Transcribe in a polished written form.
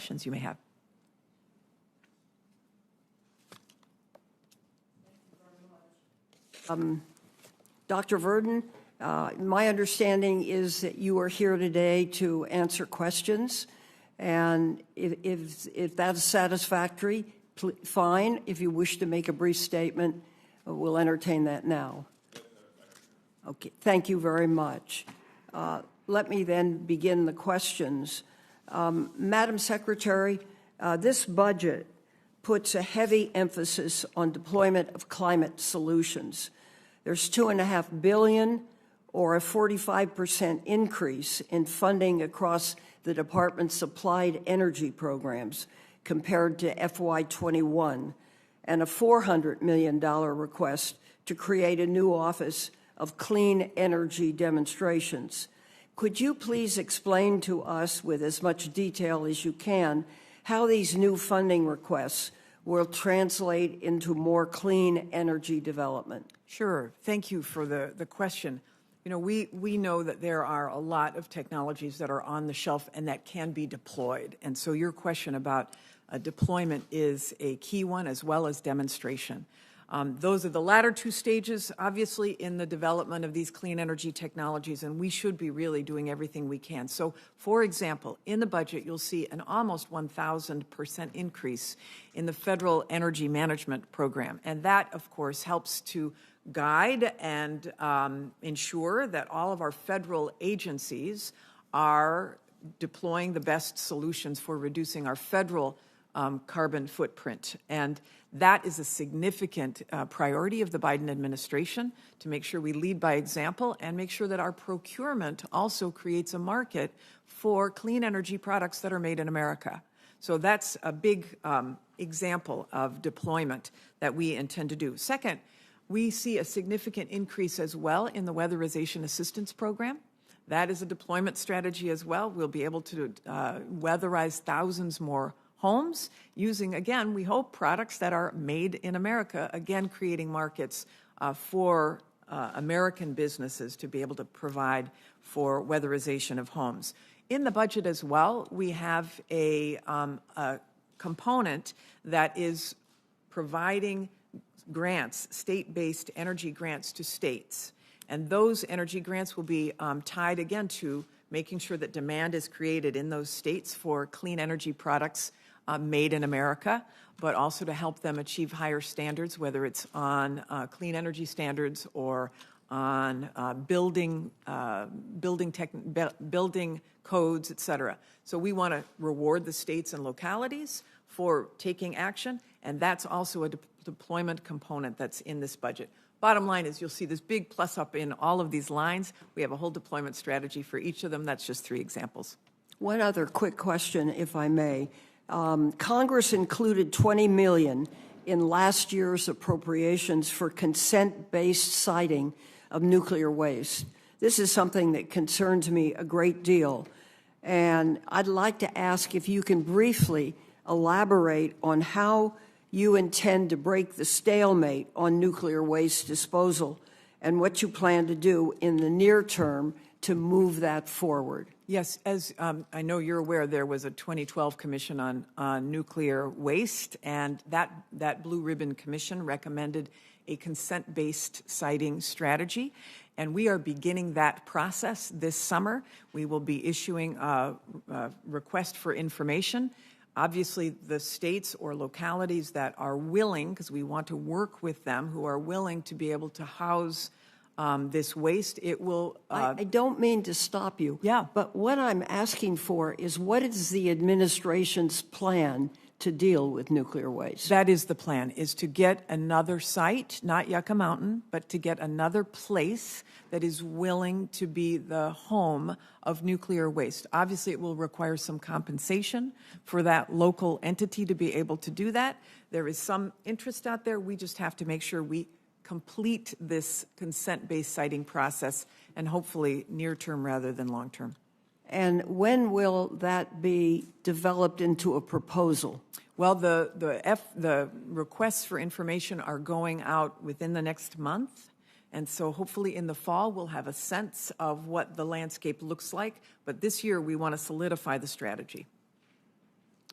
questions you may have. Dr. Verdon, my understanding is that you are here today to answer questions, and if that's satisfactory, fine. If you wish to make a brief statement, we'll entertain that now. Okay, thank you very much. Let me then begin the questions. Madam Secretary, this budget puts a heavy emphasis on deployment of climate solutions. There's $2.5 billion, or a 45% increase in funding across the department's applied energy programs compared to FY21, and a $400 million request to create a new office of clean energy demonstrations. Could you please explain to us, with as much detail as you can, how these new funding requests will translate into more clean energy development? Sure. Thank you for the question. You know, we know that there are a lot of technologies that are on the shelf and that can be deployed. And so your question about deployment is a key one, as well as demonstration. Those are the latter two stages, obviously, in the development of these clean energy technologies, and we should be really doing everything we can. So, for example, in the budget, you'll see an almost 1,000% increase in the Federal Energy Management Program, and that, of course, helps to guide and ensure that all of our federal agencies are deploying the best solutions for reducing our federal carbon footprint. And that is a significant priority of the Biden administration, to make sure we lead by example and make sure that our procurement also creates a market for clean energy products that are made in America. So that's a big example of deployment that we intend to do. Second, we see a significant increase as well in the Weatherization Assistance Program. That is a deployment strategy as well. We'll be able to weatherize thousands more homes using, again, we hope, products that are made in America, again, creating markets for American businesses to be able to provide for weatherization of homes. In the budget as well, we have a component that is providing grants, state-based energy grants to states. And those energy grants will be tied, again, to making sure that demand is created in those states for clean energy products made in America, but also to help them achieve higher standards, whether it's on clean energy standards or on building codes, et cetera. So we want to reward the states and localities for taking action, and that's also a deployment component that's in this budget. Bottom line is you'll see this big plus up in all of these lines. We have a whole deployment strategy for each of them. That's just 3 examples. One other quick question, if I may. Congress included $20 million in last year's appropriations for consent-based siting of nuclear waste. This is something that concerns me a great deal, and I'd like to ask if you can briefly elaborate on how you intend to break the stalemate on nuclear waste disposal and what you plan to do in the near term to move that forward. Yes, as I know you're aware, there was a 2012 commission on nuclear waste, and that Blue Ribbon Commission recommended a consent-based siting strategy, and we are beginning that process this summer. We will be issuing a request for information. Obviously, the states or localities that are willing, because we want to work with them, who are willing to be able to house this waste, it will... I don't mean to stop you. Yeah. But what I'm asking for is, what is the administration's plan to deal with nuclear waste? That is the plan, is to get another site, not Yucca Mountain, but to get another place that is willing to be the home of nuclear waste. Obviously, it will require some compensation for that local entity to be able to do that. There is some interest out there. We just have to make sure we complete this consent-based siting process, and hopefully near-term rather than long-term. And when will that be developed into a proposal? Well, the requests for information are going out within the next month, and so hopefully in the fall we'll have a sense of what the landscape looks like. But this year we want to solidify the strategy.